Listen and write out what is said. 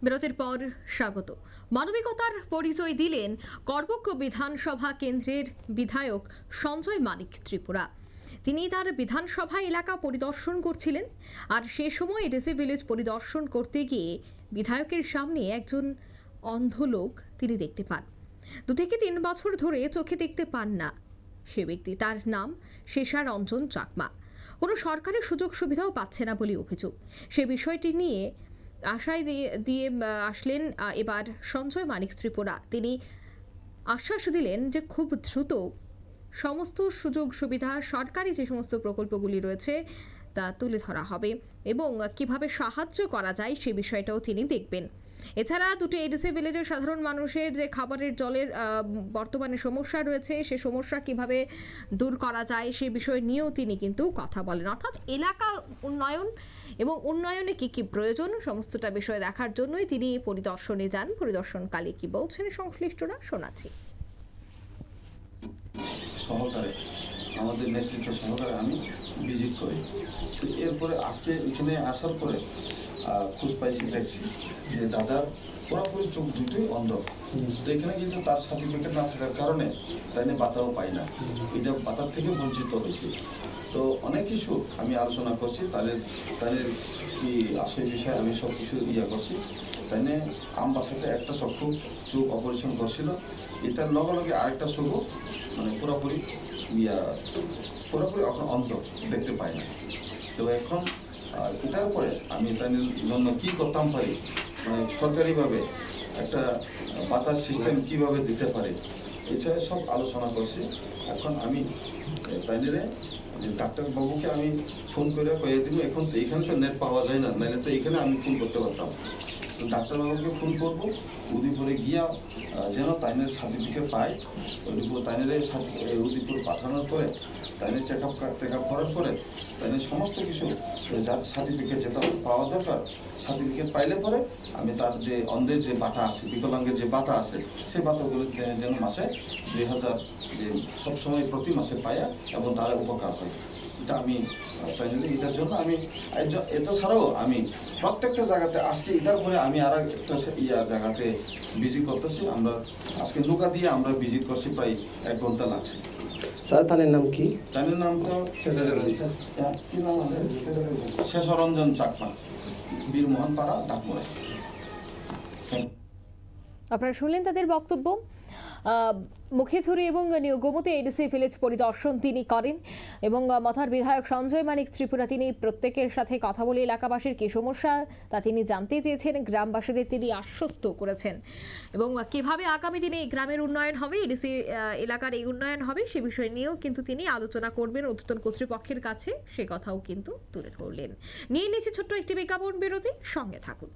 বিরতির পর স্বাগত। মানবিকতার পরিচয় দিলেন করবুক বিধানসভা কেন্দ্রের বিধায়ক সঞ্জয় মানিক ত্রিপুরা। তিনি তার বিধানসভা এলাকা পরিদর্শন করছিলেন, আর সে সময় এডিসি ভিলেজ পরিদর্শন করতে গিয়ে বিধায়কের সামনে একজন অন্ধ লোক তিনি দেখতে পান। 2 থেকে 3 বছর ধরে চোখে দেখতে পান না সে ব্যক্তি। তার নাম শেষারঞ্জন চাকমা। কোনো সরকারি সুযোগ সুবিধাও পাচ্ছে না বলে অভিযোগ। সে বিষয়টি নিয়ে আশায় দিয়ে আসলেন এবার সঞ্জয় মানিক ত্রিপুরা। তিনি আশ্বাস দিলেন যে খুব দ্রুত সমস্ত সুযোগ সুবিধা, সরকারি যে সমস্ত প্রকল্পগুলি রয়েছে তা তুলে ধরা হবে এবং কিভাবে সাহায্য করা যায় সে বিষয়টাও তিনি দেখবেন। এছাড়া দুটো এডিসি ভিলেজের সাধারণ মানুষের যে খাবারের জলের বর্তমানে সমস্যা রয়েছে, সে সমস্যা কিভাবে দূর করা যায় সে বিষয় নিয়েও তিনি কিন্তু কথা বলেন। অর্থাৎ এলাকা উন্নয়ন এবং উন্নয়নে কি কি প্রয়োজন সমস্তটা বিষয় দেখার জন্যই তিনি পরিদর্শনে যান। পরিদর্শনকালে কি বলছেন সংশ্লিষ্টরা শোনাচ্ছি। সহকারে আমাদের নেতৃত্ব সহকারে আমি ভিজিট করি। এরপরে আজকে এখানে আসার পরে খোঁজ পাইছি, দেখছি যে দাদার পুরোপুরি চোখ দুটোই অন্ধ। তো এখানে কিন্তু তার সার্টিফিকেট না থাকার কারণে তাই নিয়ে বাতাও পাই না, এটা বাতার থেকে বঞ্চিত হয়েছে। তো অনেক কিছু আমি আলোচনা করছি, তাদের কি আসল বিষয়ে আমি সব কিছু করছি। তাই নিয়ে আম বাসাতে একটা চোখ অপারেশন করছিল, এটার লগে লগে আরেকটা চোখও মানে পুরোপুরি এখন অন্ধ, দেখতে পাই না। তো এখন এটার পরে আমি তাদের জন্য কি করতাম পারি, মানে সরকারিভাবে একটা বাতাস সিস্টেম কিভাবে দিতে পারে, এটা সব আলোচনা করছি। এখন আমি তাদের যে ডাক্তারবাবুকে আমি ফোন করে কয়ে দিব, এখন তো এখানে তো নেট পাওয়া যায় না, নাহলে তো এখানে আমি ফোন করতে পারতাম। তো ডাক্তারবাবুকে ফোন করবো, উদয়পুরে গিয়া যেন তাইনের সার্টিফিকেট পায়। তাইনের উদয়পুর পাঠানোর পরে তাইনের চেক আপ করার পরে তাইনের সমস্ত কিছু যার সার্টিফিকেট যেটা পাওয়া দরকার, সার্টিফিকেট পাইলে পরে আমি তার যে অন্ধের যে বাতা আছে, বিকলাঙ্গের যে বাতা আছে, সেই বাতাগুলো যেন মাসে 2000 যে সবসময় প্রতি মাসে পায়া এবং তারা উপকার হয়। এটা আমি তাই এটার জন্য আমি এটা ছাড়াও আমি প্রত্যেকটা জায়গাতে আজকে এটার পরে আমি আর একটা জায়গাতে ভিজিট করতেছি। আমরা আজকে নৌকা দিয়ে আমরা ভিজিট করছি, প্রায় 1 ঘন্টা লাগছে। স্যার থানের নাম কি? থানের নাম তো শেষরঞ্জন চাকমা, বীরমোহনপাড়া, ডাকমোড়া। আপনারা শুনলেন তাদের বক্তব্য। মুখেছড়ি এবং গোমতী এডিসি ভিলেজ পরিদর্শন তিনি করেন এবং মথার বিধায়ক সঞ্জয় মানিক ত্রিপুরা তিনি প্রত্যেকের সাথে কথা বলে এলাকাবাসীর কী সমস্যা তা তিনি জানতে চেয়েছেন। গ্রামবাসীদের তিনি আশ্বস্ত করেছেন এবং কিভাবে আগামী দিনে এই গ্রামের উন্নয়ন হবে, এডিসি এলাকার এই উন্নয়ন হবে সে বিষয় নিয়েও কিন্তু তিনি আলোচনা করবেন ঊর্ধ্বতন কর্তৃপক্ষের কাছে, সে কথাও কিন্তু তুলে ধরলেন। নিয়ে নিয়েছি ছোট্ট একটি বিজ্ঞাপন বিরতি, সঙ্গে থাকুন।